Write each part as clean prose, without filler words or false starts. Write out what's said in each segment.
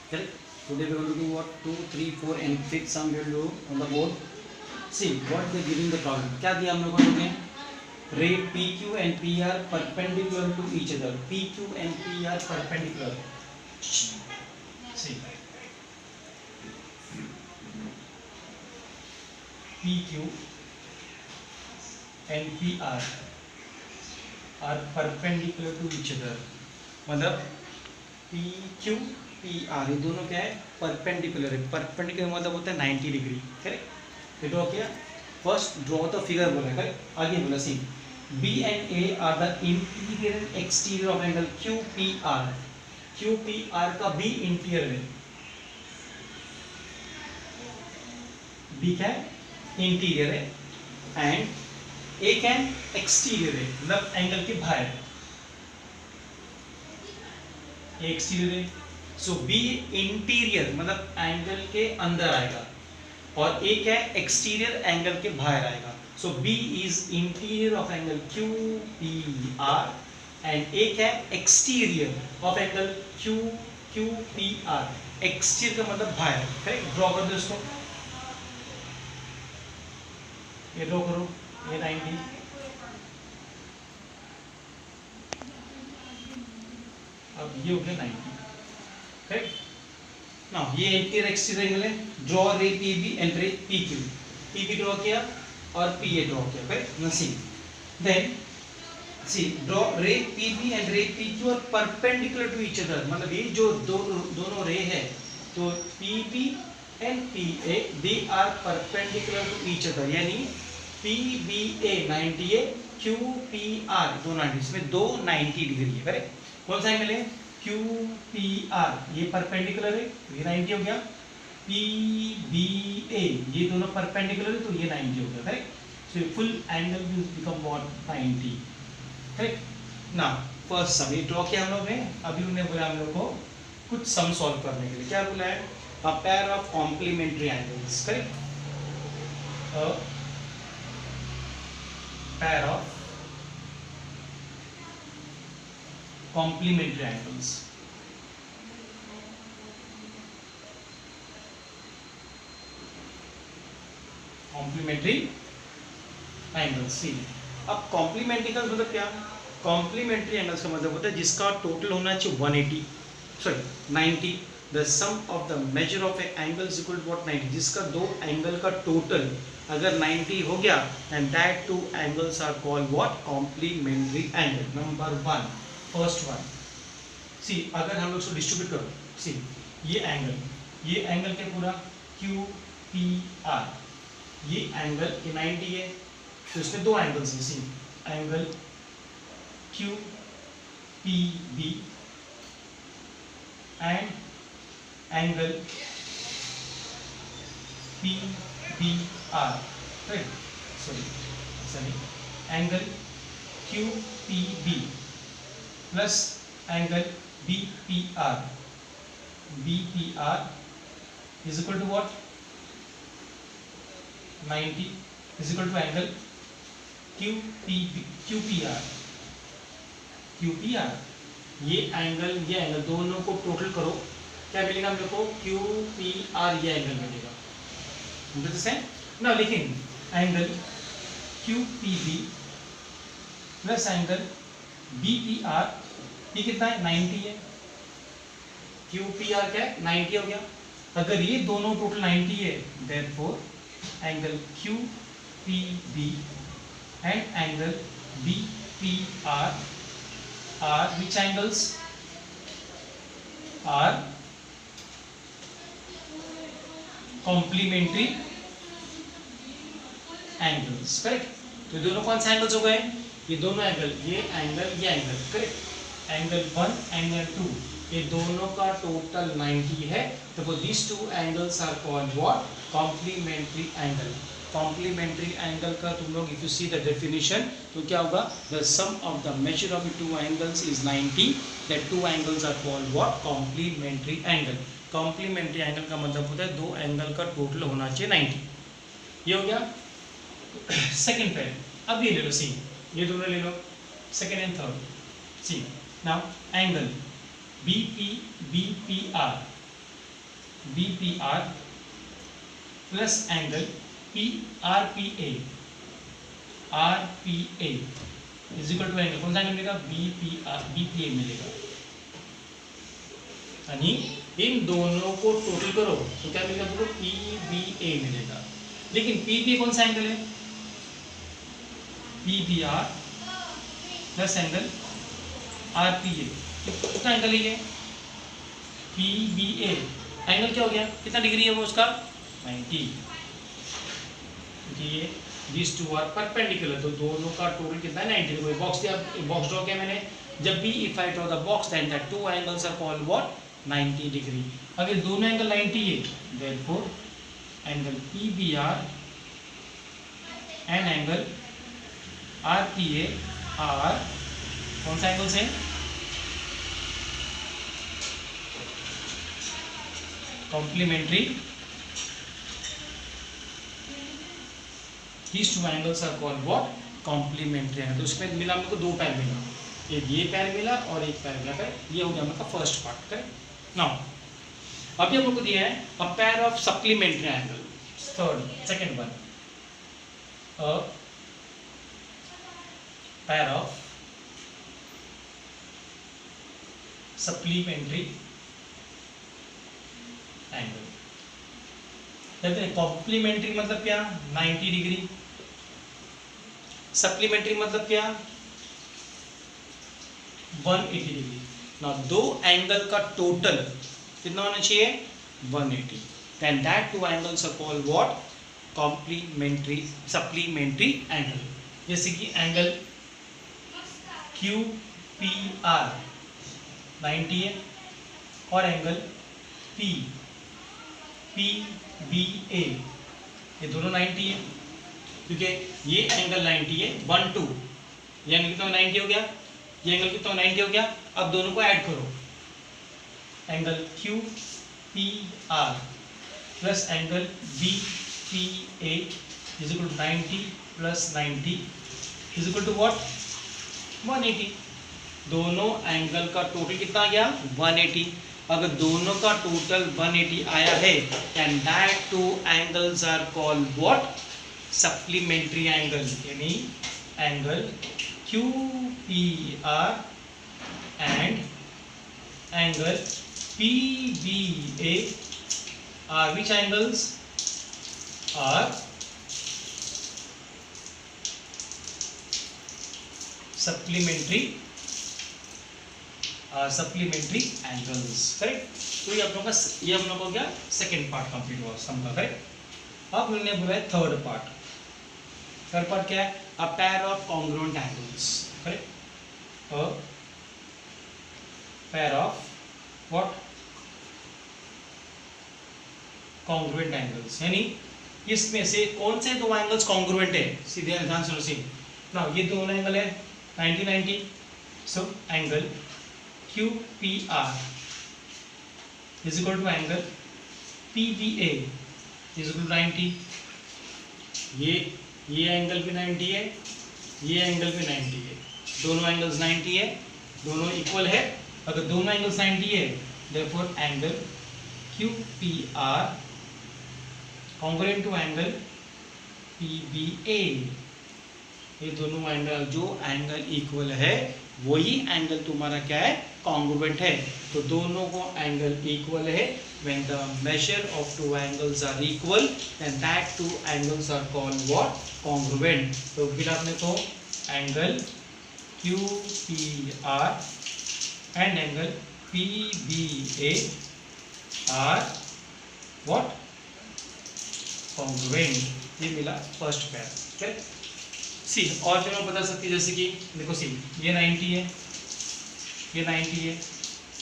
Correct? Today we are going to do what 2, 3, 4 and 5th sum we will do on the board. See what they giving the problem. क्या दिया हम लोगों ने? Ray PQ and PR perpendicular to each other. PQ and PR perpendicular. See. PQ and PR are perpendicular to each other. मतलब PQ PR ये दोनों क्या है? परपेंडिकुलर है. परपेंडिकुलर मतलब होता है 90 डिग्री. करेक्ट? ये ड्रॉ किया. फर्स्ट ड्रॉ द फिगर बोला. करेक्ट? आगे बोला सी B and A are the interior and exterior of angle QPR. QPR का B इंटीरियर है. B क्या है? इंटीरियर है. एंड A क्या है? एक्सटीरियर है. मतलब एंगल के बाहर. A एक्सटीरियर है. सो B इंटीरियर मतलब एंगल के अंदर आएगा और A क्या है? एक्सटीरियर एंगल के बाहर आएगा. So B is interior of angle QPR and A क्या है? Exterior of angle QPR. Exterior का मतलब बाहर. करेक्ट? ड्रॉ कर दो इसको. ये ड्रॉ करो. ये 90. अब ये हो गया 90. करेक्ट? नाउ ये इंटीरियर एक्सटीरियर एंगल है. ड्रॉ रे PB एंड रे PQ. PB ड्रॉ किया और PA ड्रॉ किया. Correct? now see then see draw ray PB and ray PQ are perpendicular to each other. मतलब ये जो दोनों रे है तो PB and PA they are perpendicular to each other. यानी PBA 90 है, QPR 290. इसमें दो 90 डिग्री है. करेक्ट? कौन सा एंगल है? QPR ये परपेंडिकुलर है, ये 90 हो गया. PBA ये दोनों परपेंडिकुलर है तो ये 90 हो गया. Correct? So full angle will become what? 90. Correct? Now first sum ये ड्रॉ किया हम लोग ने. अभी उन्होंने बोला हम लोग को कुछ सम सॉल्व करने के लिए. क्या बोला है? A pair of complementary angles. Correct? A pair of complementary angles. Complementary angles. See अब कॉम्प्लीमेंट्री एंगल्स मतलब क्या? कॉम्प्लीमेंट्री एंगल्स का मतलब होता है जिसका टोटल होना चाहिए 180 sorry 90. The sum of the measure of a angle is equal to what? 90. जिसका दो एंगल का टोटल अगर 90 हो गया and that two angles are called what? Complementary angle. Number 1 first one. See अगर हम लोग इसको डिस्ट्रीब्यूट करो. सी ये एंगल के पूरा QPR ये एंगल ये 90 है तो इसमें दो एंगल्स हैं. See angle QPB and angle PBR. Right? Sorry angle QPB plus angle BPR is equal to what? 90 is equal to angle QPR. ये एंगल दोनों को टोटल करो. क्या मिलेगा हम लोग को? QPR ये एंगल मिलेगा. ना लेकिन angle QPB plus angle BPR ये कितना है? 90 है. QPR क्या है? 90 हो गया. अगर ये दोनों टोटल 90 है therefore angle QPB and angle BPR are which angles? Are complementary angles. Correct? तो दोनों कौन से एंगल्स हो गए? ये दोनों एंगल, ये एंगल. करेक्ट? एंगल 1 एंगल 2 ये दोनों का टोटल 90 है. तो वो these two angles are called what? Complementary angle. Complementary angle का तुम लोग if you see the definition तो क्या होगा? The sum of the measure of the two angles is 90. That two angles are called what? Complementary angle. Complementary angle का मतलब होता है दो एंगल का टोटल होना चाहिए 90. ये हो गया सेकेंड पेयर. अब ये ले लो. सी ये दोनों ले लो second and third. See now angle BPR BPR plus angle RPA is equal to angle कौन सा एंगल मिलेगा? BPA मिलेगा। यानी इन दोनों को टोटल करो तो क्या मिलेगा तुमको? PBA मिलेगा। लेकिन PBA कौन सा एंगल है? PBR प्लस एंगल RPA कितना एंगल है ये? PBA एंगल क्या हो गया? कितना डिग्री है वो उसका? 90। ये these two are perpendicular तो दोनों का टोटल कितना है? 90 डिग्री। बॉक्स दिया, बॉक्स ड्रॉ किया मैंने। जब भी if I draw the box then the two angles are called what? 90 degree. अगर दोनों एंगल 90 है therefore angle PBR and angle RPA are कौन सा एंगल है? Complementary. These two angles are called what? Complementary angle. तो इसमें मिला हमको दो पैर मिला, एक ये पैर मिला और एक पैर मिला। ये हो गया हमारा फर्स्ट पार्ट। करेक्ट। नाउ अभी हम लोग को दिया है a pair of supplementary angle. Second one, a pair of supplementary angle. देखते हैं कॉम्प्लीमेंट्री मतलब क्या? 90 डिग्री। सप्लीमेंट्री मतलब क्या? 180 डिग्री। ना दो एंगल का टोटल कितना होना चाहिए? 180। Then that two angles are called what? Complementary supplementary angle. जैसे कि एंगल QPR 90 है और एंगल PBA ये दोनों 90 है, क्योंकि ये एंगल 90 है 1 2, ये एंगल कितना 90 हो गया, ये एंगल कितना 90 हो गया। अब दोनों को ऐड करो, angle QPR plus angle BPA is equal to 90 plus 90 is equal to what? 180। दोनों एंगल का टोटल कितना आ गया? 180। अगर दोनों का टोटल 180 आया है and that two angles are called what? Supplementary angle. यानी angle QPR and angle PBA are which angles? Are supplementary angles. Correct. तो ये हम लोग को क्या सेकेंड पार्ट कंप्लीट हुआ सम का। करेक्ट। अब हमने बोला है थर्ड पार्ट। थर्ड पार्ट क्या है? A pair of congruent angles. Correct. A pair of what? Congruent angles. यानी इसमें से कौन से दो एंगल्स कॉन्ग्रुएंट है? सीधे ध्यान सुनो सी ना, ये दोनों एंगल है 90 90। So angle QPR is equal to angle PBA is equal to 90। ये एंगल भी 90 है, ये एंगल भी 90 है, दोनों एंगल्स 90 है, दोनों इक्वल है। अगर दोनों एंगल्स 90 है therefore angle QPR congruent to angle PBA। ये दोनों एंगल जो एंगल इक्वल है वही एंगल तुम्हारा क्या है? कॉन्ग्रुएंट है। तो दोनों को एंगल इक्वल है। When the measure of two angles are equal then that two angles are called what? Congruent. तो फिर आपने तो angle QPR and angle PBA are what? Congruent. ये मिला फर्स्ट पेयर। ठीक। सी और जो मैं बता सकती, जैसे कि देखो सी ये 90 है, ये 90 है,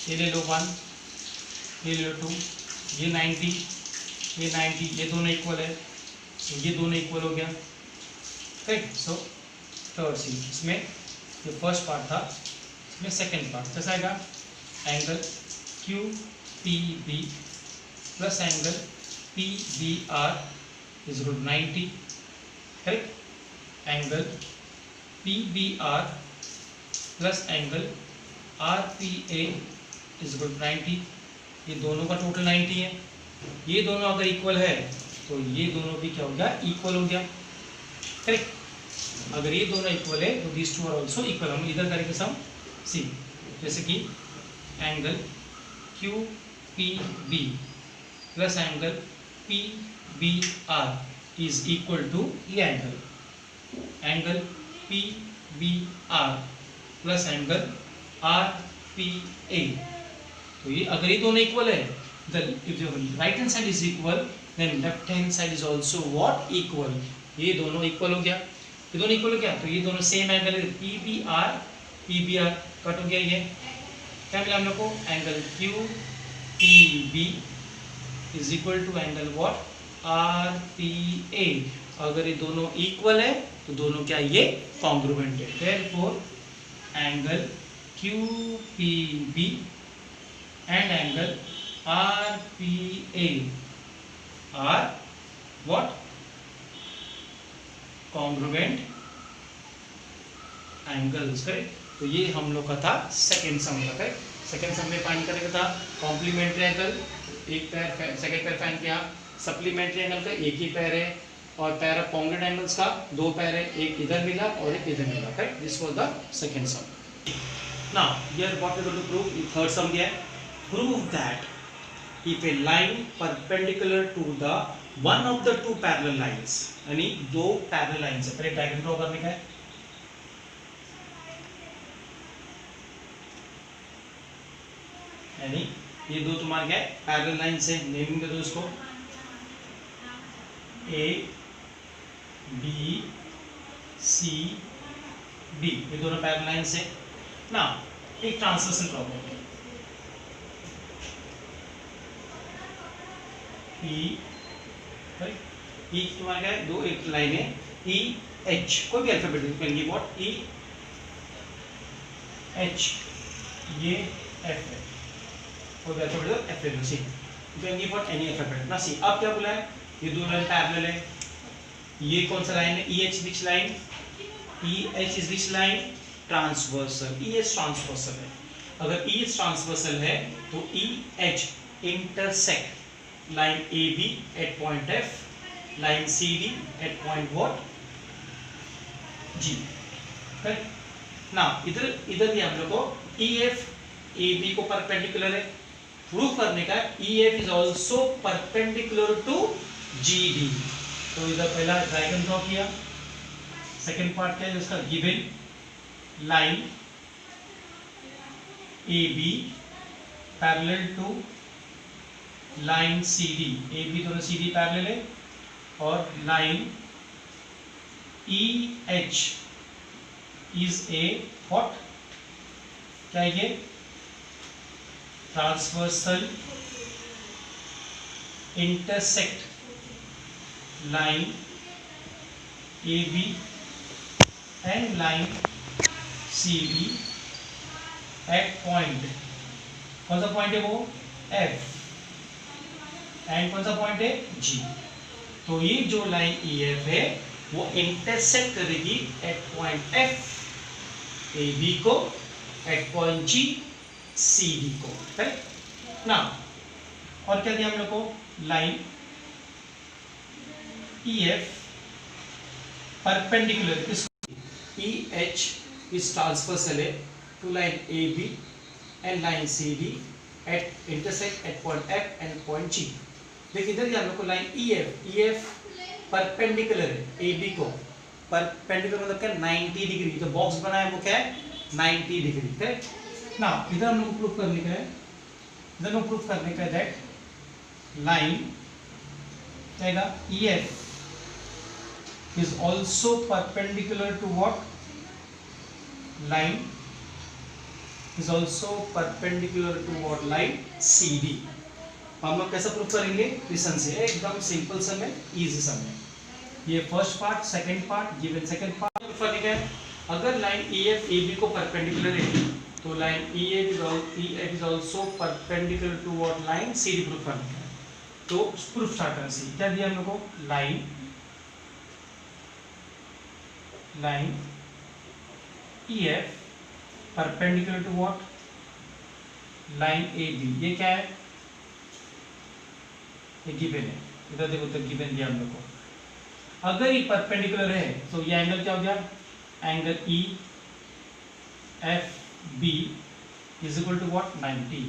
ये ले लो 1, ये ले लो 2, ये 90, ये 90, ये दोनों इक्वल है, ये दोनों इक्वल हो गया। ठीक। सो थर्ड सी इसमें जो फर्स्ट पार्ट था इसमें सेकेंड पार्ट कैसा आएगा? Angle QPB plus angle PBR is equal to 90। Correct. Angle PBR plus angle RPA is equal to 90। ये दोनों का टोटल 90 है। ये दोनों अगर इक्वल है तो ये दोनों भी क्या हो गया, इक्वल हो गया, करेक्ट। अगर ये दोनों इक्वल है तो this two are also equal. हम इधर करेंगे सम सी, जैसे कि angle Q P B plus angle P B R is equal to ये angle P B R plus angle R P A. तो ये अगर ये दोनों इक्वल है, if the right hand side is equal then left hand side is also what, equal। ये दोनों equal हो गया, ये दोनों इक्वल हो गया, तो ये दोनों सेम एंगल है, पी बी आर कट हो गया। ये क्या मिला हम लोग को, angle Q P B is equal to angle what, R P A. अगर ये दोनों इक्वल है तो दोनों क्या, ये कॉन्ग्रुएंट है। Therefore angle Q P B and angle R P A are what, congruent angles, correct. तो ये हम लोग का था सेकेंड सम का, करेक्ट। सेकेंड सम में फाइंड करने का था कॉम्प्लीमेंट्री एंगल, एक पैर सेकेंड पैर फाइंड किया, सप्लीमेंट्री एंगल का एक ही पैर है, और पैर ऑफ कॉन्ग्रुएंट एंगल्स का दो पैर है, एक इधर मिला और एक इधर मिला, correct. This was the second sum. Now here what we going to prove, third sum क्या है, prove that if a line perpendicular to the one of the two parallel lines, यानी दो पैरेलल लाइंस है, पहले diagram draw करने का है। यानी ये दो तुम्हारे क्या है, पैरेलल लाइंस है, नेमिंग दे दो इसको ए बी सी डी, ये दोनों पैरेलल लाइंस है ना। एक ट्रांसवर्सल ड्रॉ करते हैं, ई तुम्हारा क्या है, दो एक लाइन है, ई एच, कोई भी alphabet you can give what, E H, ये एफ है, कोई भी अल्फाबेट एफ है, see you can give what any alphabet ना। सी अब क्या बोला है, ये दो लाइन पैरेलल है, ये कौन सा लाइन है, E H which line, E H is which line, transversal, E H transversal है। अगर ई एच ट्रांसवर्सल है तो E H intersect line AB at point F, line CD at point what, G, correct ना। इधर भी हम लोग को EF AB को परपेंडिकुलर है, प्रूफ करने का EF is also perpendicular to GD। तो इधर पहला डायग्राम ड्रॉ किया, सेकंड पार्ट क्या है इसका, given line AB parallel to line CD, A B दोनों CD पैरेलल है, और line EH is a what, क्या है ये, transversal intersect line AB and line CD at point, कौन सा पॉइंट है वो, F, एंड कौन सा पॉइंट है, G। तो ये जो लाइन EF है वो इंटरसेक्ट करेगी एट पॉइंट F AB को, एट पॉइंट G CD को, करेक्ट ना। और क्या दिया हम लोग को, line EF perpendicular, EH is transversal है to line AB and line CD at intersect at point F and point G। देखिए इधर हम लोग को लाइन EF परपेंडिकुलर है AB को, परपेंडिकुलर मतलब क्या, 90 डिग्री, जो बॉक्स बना है वो क्या है, 90 डिग्री, करेक्ट ना। इधर हम लोग को प्रूफ करने का है, इधर हम प्रूफ करने का है दैट लाइन क्या EF is also perpendicular to what, line is also perpendicular to what, line CD। हम लोग कैसे प्रूफ करेंगे, क्वेश्चन से, एकदम सिंपल सम है, इजी सम है। ये first part, second part, given second part proof करने का है। अगर लाइन EF AB को परपेंडिकुलर है तो line EF is also perpendicular to what, line CD proof करने का है। तो प्रूफ स्टार्ट करने से क्या दिया हम लोग को, line EF perpendicular to what, line AB, ये क्या है, ये गिवन है, इधर देखो तो गिवन दिया हम लोग को। अगर ये परपेंडिकुलर है तो ये एंगल क्या हो गया, angle E F B is equal to what 90।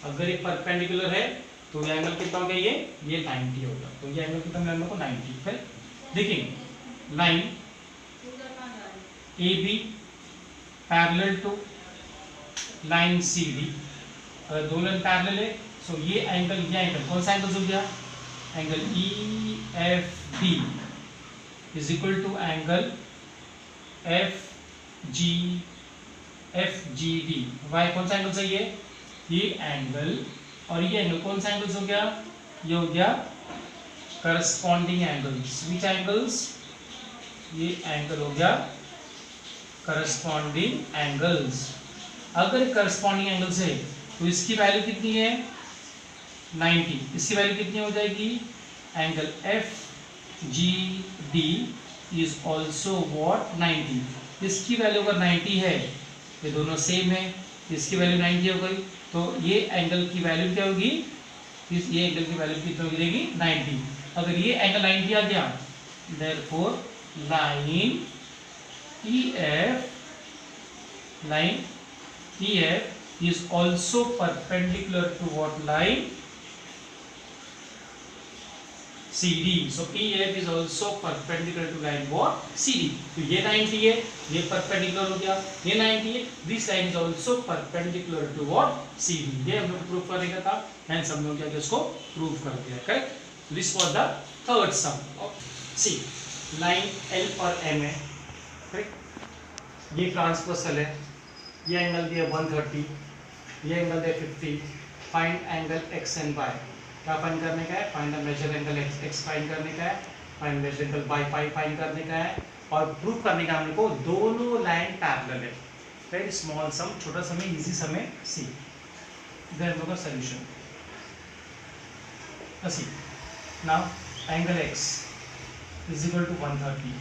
अगर ये परपेंडिकुलर है तो ये एंगल कितना हो गया, ये 90 होगा। तो ये एंगल कितना मिला हम लोग को 90। फिर देखिए line A B parallel to line C D, अगर दो लाइन पैरेलल है तो ये एंगल कौन सा एंगल हो गया, angle E F B is equal to angle F G D. Why कौन सा एंगल चाहिए, ये एंगल और ये एंगल कौन सा एंगल्स हो गया, ये हो गया करस्पॉन्डिंग एंगल्स। विच एंगल्स, ये एंगल हो गया करस्पॉन्डिंग एंगल्स। अगर करस्पॉन्डिंग एंगल्स है तो इसकी वैल्यू कितनी है 90, इसकी वैल्यू कितनी हो जाएगी, angle F G D is also what 90। इसकी वैल्यू अगर 90 है, ये दोनों सेम है, इसकी वैल्यू 90 हो गई, तो ये एंगल की वैल्यू क्या होगी, ये एंगल की वैल्यू कितनी हो जाएगी 90। अगर ये एंगल 90 आ गया, therefore line EF is also perpendicular to what line CD. So EF is also perpendicular to line what CD. तो ये 90 है, ये perpendicular हो गया, ये 90 है, this line is also perpendicular to what CD. ये हम लोग प्रूफ करेगा था, hence हम लोग क्या किया, इसको प्रूफ कर दिया। Correct. This was the third sum. See, line L और M है, करेक्ट, ये ट्रांसवर्सल है, ये एंगल दिया 130, ये एंगल दिया 50। Find angle x and y, क्या फाइंड करने का है, find the measure angle x find करने का है, find measure angle y find करने का है, और प्रूफ करने का हमको दोनों लाइन पैरेलल है। वेरी स्मॉल सम, छोटा सम है, इजी सम है। सी इधर हम लोग का solution, see now angle x is equal to 130,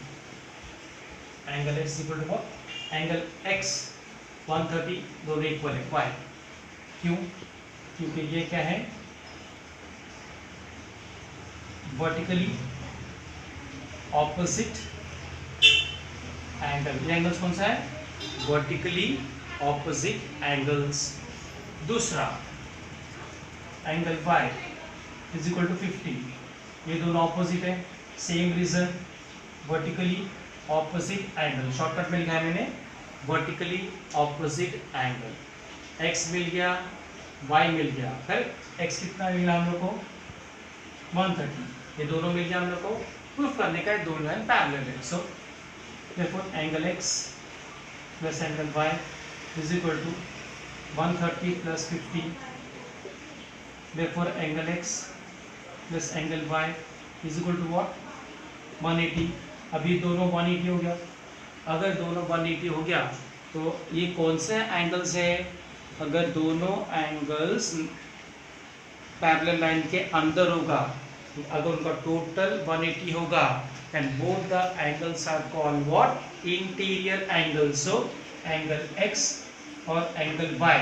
angle x equal to what, angle x 130 दोनों इक्वल है। वाई, क्यों, क्योंकि ये क्या है, वर्टिकली ऑपोजिट एंगल। ये एंगल्स कौन सा है, वर्टिकली ऑपोजिट एंगल्स। दूसरा angle y is equal to 50, ये दोनों ऑपोजिट है, same reason, vertically opposite angle. Shortcut मिल गया मैंने, वर्टिकली ऑपोजिट एंगल। x मिल गया, y मिल गया, फिर x कितना मिला हम लोग को 130, ये दोनों मिल गया हम लोग को। प्रूफ करने का है दोनों लाइन पैरेलल है। So therefore angle x plus angle y is equal to 130 plus 50, therefore angle x plus angle y is equal to what 180। अभी दोनों 180 हो गया, अगर दोनों 180 हो गया तो ये कौन से एंगल्स है, अगर दोनों एंगल्स पैरेलल लाइन के अंदर होगा, अगर उनका टोटल 180 होगा, then both the angles are called what interior angle. So angle x और एंगल y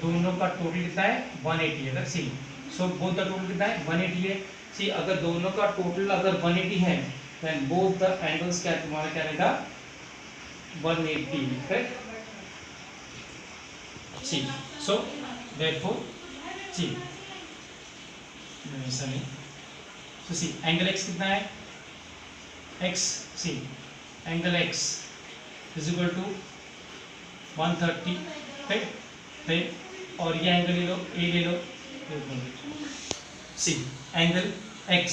दोनों का टोटल कितना है 180 है। सी सो बोथ द टोटल कितना है 180 है। सी अगर दोनों का टोटल अगर 180 है, then both the angles क्या तुम्हारा क्या रहेगा 180, correct? See, so therefore, see, ऐसा नहीं, so see, angle x कितना है, x, see, angle x is equal to 130, correct? फिर और ये एंगल ले लो, a ले लो, see, angle x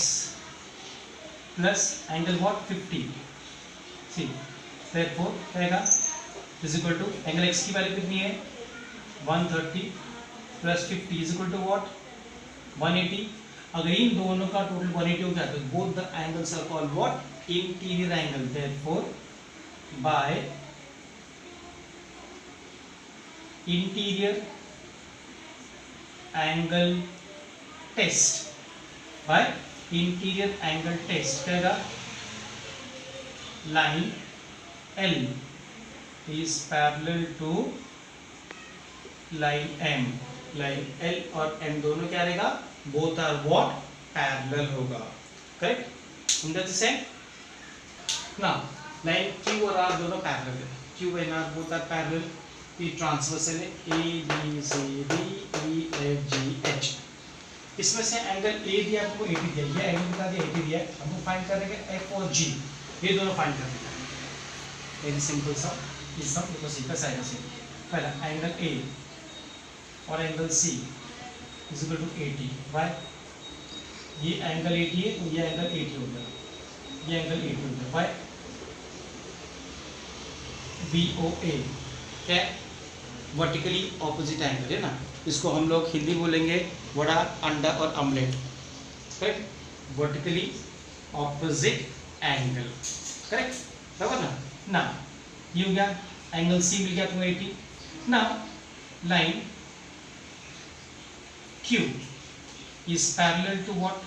plus angle what 50, see, therefore रहेगा is equal to angle x की वैल्यू कितनी है 130 plus 50 is equal to what 180। अगर इन दोनों का टोटल 180 हो जाता है, both the angles are called what interior angle। therefore by interior angle test, by interior angle test कहेगा line L is parallel to line M line L और M दोनों क्या रहेगा, बोथ आर व्हाट, पैरेलल होगा, correct. समझा जिसे ना, line Q और R दोनों पैरेलल है, Q and R both are parallel, P transversal है, A B C D E F G H। इसमें से एंगल A भी आपको 80 दिया, ये एंगल बता दिया 80 दिया है, हमको फाइंड करेंगे F और G, ये दोनों फाइंड करेंगे। वेरी सिंपल सा, ये सब देखो सीखा साइड से। पहला एंगल A और angle C is equal to 80, why, ये एंगल 80 है तो ये एंगल 80 हो गया, ये एंगल 80 हो गया, वाई, BOA क्या, वर्टिकली ऑपोजिट एंगल है ना, इसको हम लोग हिंदी बोलेंगे वड़ा, अंडा और omelette, correct, vertically opposite angle, correct, बराबर ना। ना ये हो गया एंगल C मिल गया आपको 80। ना line Q is parallel to what,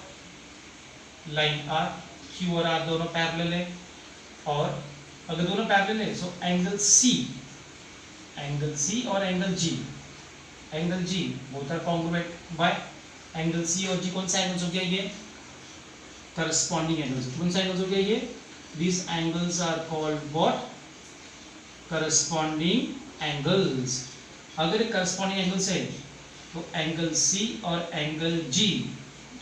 line R, Q और R दोनों पैरेलल है, और अगर दोनों पैरेलल है सो एंगल C और angle G both are congruent, by angle C और G कौन सा एंगल्स हो गया, ये करस्पॉन्डिंग एंगल्स, कौन सा एंगल्स हो गया ये, these angles are called what, corresponding angles। अगर एक corresponding angles है तो एंगल C और एंगल G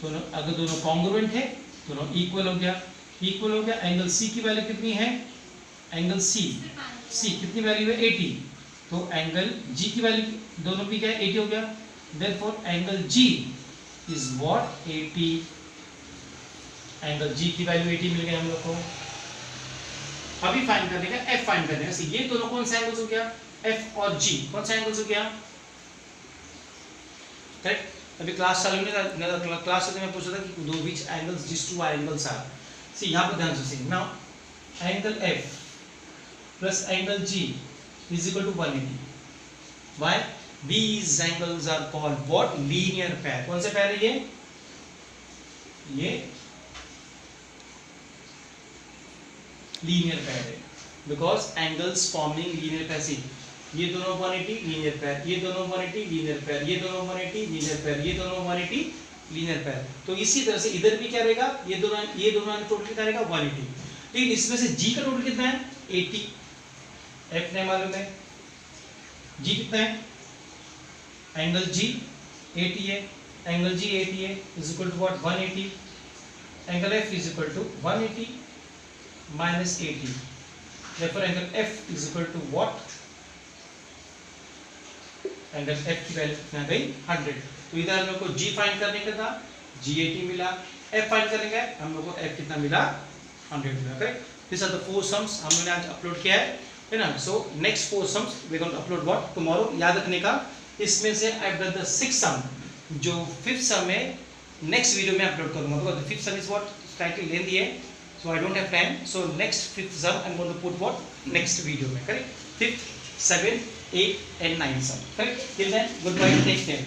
दोनों, अगर दोनों कॉन्ग्रुएंट है, दोनों इक्वल हो गया, एंगल C की वैल्यू कितनी है, एंगल C कितनी वैल्यू है 80, तो एंगल G की वैल्यू दोनों भी क्या है 80 हो गया, therefore angle G is what 80, angle G की वैल्यू 80 मिल गई हम लोग को। अभी फाइंड करने का F फाइंड करने का, ये दोनों कौन सा एंगल्स हो गया, F और G कौन सा एंगल्स हो गया, करेक्ट। अभी क्लास चालू नहीं, क्लास में पूछा था कि दो which angles this two angles are, see यहां पर ध्यान से, now angle F plus angle G is equal to 180, why, these angles are called what, linear pair। कौन से पैर है ये लीनियर पैर है, बिकॉज एंगल्स फॉर्मिंग लीनियर पैर, सी ये दोनों 180 लीनियर पैर, ये दोनों 180 लीनियर पैर, ये दोनों 180 लीनियर पैर, ये दोनों 180 लीनियर पैर। तो इसी तरह से इधर भी क्या रहेगा, ये दोनों टोटल कितना रहेगा 180, लेकिन इसमें से G का टोटल कितना है 80, F नहीं मालूम है, G कितना है, एंगल G 80 है, एंगल G 80 है is equal to what 180, angle F is equal to 180 minus 80, therefore angle F is equal to what, angle F की वैल्यू कितना गई 100। तो इधर हम लोग को G फाइंड करने का था, G 80 मिला, F फाइंड करने का हम लोग को F कितना मिला 100 मिला, correct. This are the 4 sums हम लोगों ने आज अपलोड किया है ना। So next 4 sums we going to upload what tomorrow, याद रखने का, इसमें से I have done the 6 sum, जो 5th सम है नेक्स्ट वीडियो में अपलोड करूंगा, because the 5th sum is what slightly lengthy है, so I don't have time, so next 5th sum I'm going to put what next video mein, correct, 5th 7th 8th and 9th sum, correct। Till then, goodbye, take care।